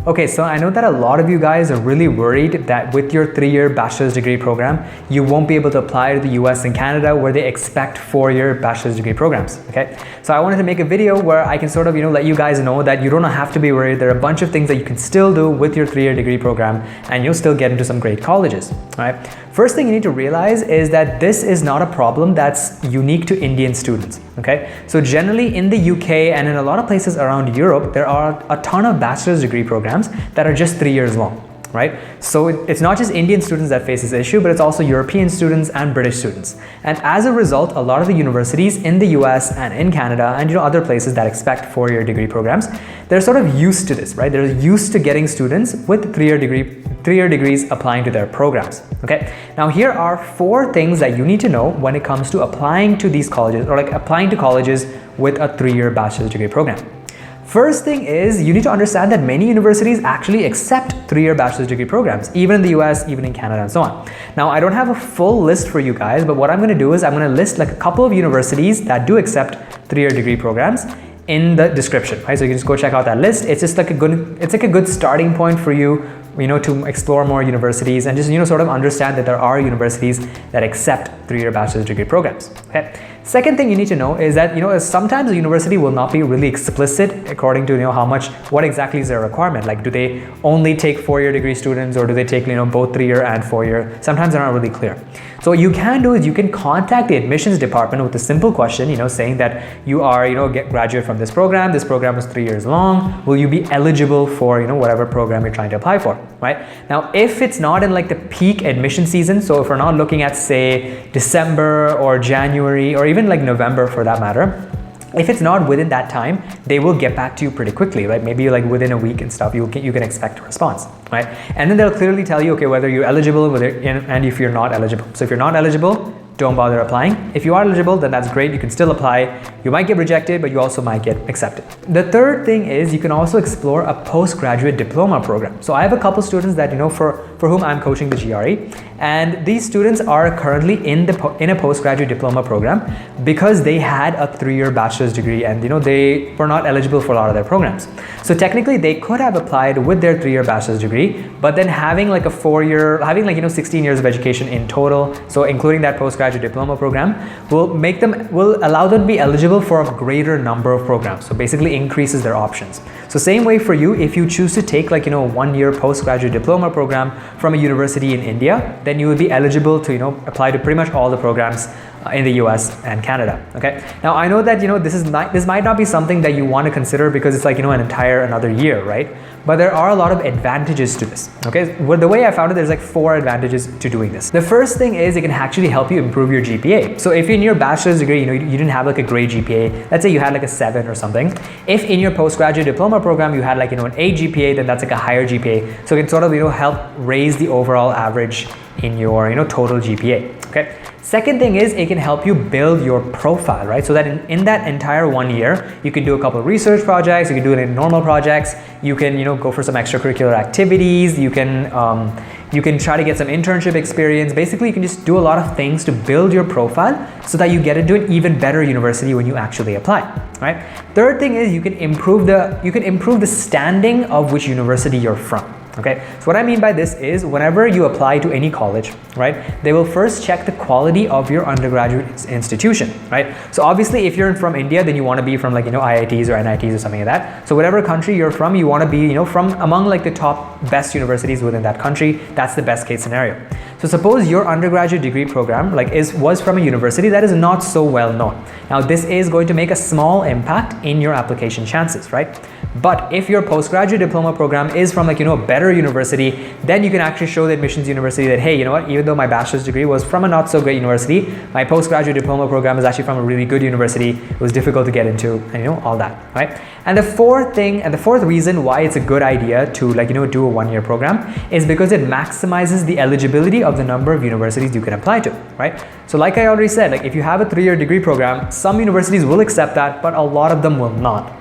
Okay, so I know that a lot of you guys are really worried that with your 3-year bachelor's degree program, you won't be able to apply to the US and Canada where they expect 4-year bachelor's degree programs, okay? So I wanted to make a video where I can sort of, let you guys know that you don't have to be worried. There are a bunch of things that you can still do with your 3-year degree program and you'll still get into some great colleges, all right? First thing you need to realize is that this is not a problem that's unique to Indian students, okay? So generally in the UK and in a lot of places around Europe, there are a ton of bachelor's degree programs that are just 3 years long, right? So it's not just Indian students that face this issue, but it's also European students and British students. And as a result, a lot of the universities in the US and in Canada and other places that expect 4-year degree programs, they're sort of used to this, right? They're used to getting students with 3-year degrees applying to their programs, okay? Now here are 4 things that you need to know when it comes to applying to these colleges or like applying to colleges with a 3-year bachelor's degree program. First thing is you need to understand that many universities actually accept 3-year bachelor's degree programs, even in the US, even in Canada and so on. Now I don't have a full list for you guys, but what I'm going to do is I'm going to list like a couple of universities that do accept 3-year degree programs in the description, right? So you can just go check out that list. It's just like a good starting point for you, to explore more universities and just, sort of understand that there are universities that accept 3-year bachelor's degree programs, okay? Second thing you need to know is that, sometimes a university will not be really explicit according to, what exactly is their requirement. Like, do they only take 4-year degree students or do they take, both 3-year and 4-year? Sometimes they're not really clear. So what you can do is you can contact the admissions department with a simple question, saying that you are, graduate from this program is 3 years long. Will you be eligible for, whatever program you're trying to apply for, right? Now, if it's not in like the peak admission season, so if we're not looking at say December or January or even like November for that matter, if it's not within that time, they will get back to you pretty quickly, right? Maybe like within a week and stuff, you can expect a response, right? And then they'll clearly tell you, okay, whether you're eligible and if you're not eligible. So if you're not eligible, don't bother applying. If you are eligible, then that's great. You can still apply. You might get rejected, but you also might get accepted. The third thing is you can also explore a postgraduate diploma program. So I have a couple students that, for whom I'm coaching the GRE, and these students are currently in a postgraduate diploma program because they had a 3-year bachelor's degree and, they were not eligible for a lot of their programs. So technically they could have applied with their 3-year bachelor's degree, but then having like a 4-year, 16 years of education in total, so including that postgraduate diploma program, will allow them to be eligible for a greater number of programs. So basically increases their options. So same way for you, if you choose to take like, 1-year postgraduate diploma program from a university in India, then you will be eligible to, apply to pretty much all the programs in the US and Canada, okay? Now I know that, this might not be something that you want to consider because it's like, another year, right? But there are a lot of advantages to this, okay? Well, the way I found it, there's like 4 advantages to doing this. The first thing is it can actually help you improve your GPA. So if in your bachelor's degree, you didn't have like a great GPA, let's say you had like a 7 or something. If in your postgraduate diploma program, you had like, an 8 GPA, then that's like a higher GPA. So it can sort of, help raise the overall average in your, total GPA, okay? Second thing is it can help you build your profile, right? So that in that entire 1 year, you can do a couple of research projects, you can do it in normal projects, you can, go for some extracurricular activities, you can try to get some internship experience. Basically, you can just do a lot of things to build your profile so that you get into an even better university when you actually apply, right? Third thing is you can improve the standing of which university you're from. Okay, so what I mean by this is whenever you apply to any college, right, they will first check the quality of your undergraduate institution, right? So obviously if you're from India, then you want to be from like, IITs or NITs or something like that. So whatever country you're from, you want to be, from among like the top best universities within that country. That's the best case scenario. So suppose your undergraduate degree program was from a university that is not so well known. Now this is going to make a small impact in your application chances, right? But if your postgraduate diploma program is from like, a better university, then you can actually show the admissions university that, hey, even though my bachelor's degree was from a not so great university, my postgraduate diploma program is actually from a really good university. It was difficult to get into and, all that, right? And the fourth reason why it's a good idea to like, do a 1-year program is because it maximizes the eligibility of the number of universities you can apply to, right? So like I already said, like if you have a 3-year degree program, some universities will accept that, but a lot of them will not.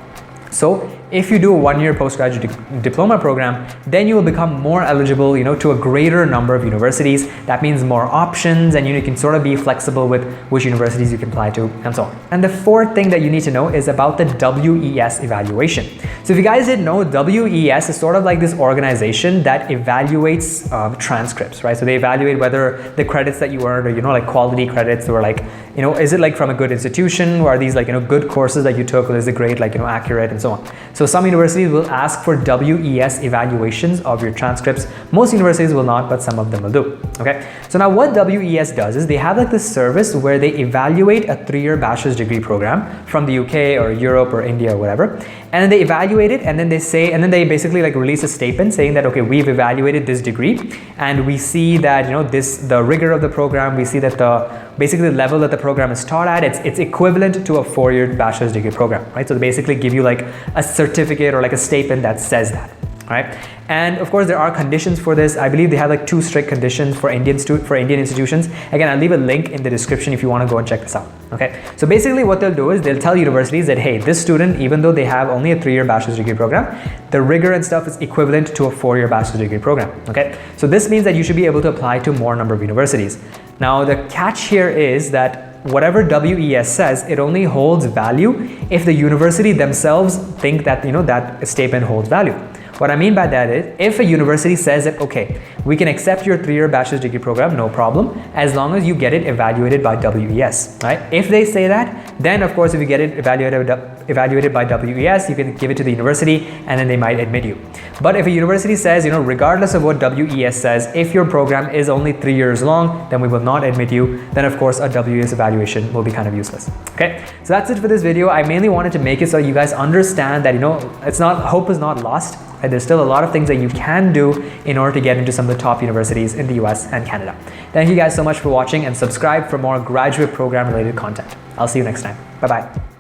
So if you do a one-year postgraduate diploma program, then you will become more eligible, to a greater number of universities. That means more options, and you can sort of be flexible with which universities you can apply to and so on. And the fourth thing that you need to know is about the WES evaluation. So if you guys didn't know, WES is sort of like this organization that evaluates transcripts, right? So they evaluate whether the credits that you earned are, like quality credits, or like, is it like from a good institution, or are these like, good courses that you took, or is it great, like, accurate and so on. So some universities will ask for WES evaluations of your transcripts. Most universities will not, but some of them will do. Okay. So now what WES does is they have like this service where they evaluate a 3-year bachelor's degree program from the UK or Europe or India or whatever. And then they evaluate it, and then they basically like release a statement saying that, okay, we've evaluated this degree, and we see that, the rigor of the program, we see that basically the level that the program is taught at, it's equivalent to a 4-year bachelor's degree program, right? So they basically give you like a certificate or like a statement that says that, right? And of course, there are conditions for this. I believe they have like 2 strict conditions for Indian institutions. Again, I'll leave a link in the description if you want to go and check this out. Okay. So basically what they'll do is they'll tell universities that, hey, this student, even though they have only a 3-year bachelor's degree program, the rigor and stuff is equivalent to a 4-year bachelor's degree program. Okay. So this means that you should be able to apply to more number of universities. Now, the catch here is that whatever WES says, it only holds value if the university themselves think that, that statement holds value. What I mean by that is, if a university says that, okay, we can accept your 3-year bachelor's degree program, no problem, as long as you get it evaluated by WES, right? If they say that, then of course, if you get it evaluated by WES, you can give it to the university, and then they might admit you. But if a university says, regardless of what WES says, if your program is only 3 years long, then we will not admit you. Then of course, a WES evaluation will be kind of useless. Okay, so that's it for this video. I mainly wanted to make it so you guys understand that, hope is not lost. And there's still a lot of things that you can do in order to get into some of the top universities in the US and Canada. Thank you guys so much for watching, and subscribe for more graduate program related content. I'll see you next time. Bye-bye.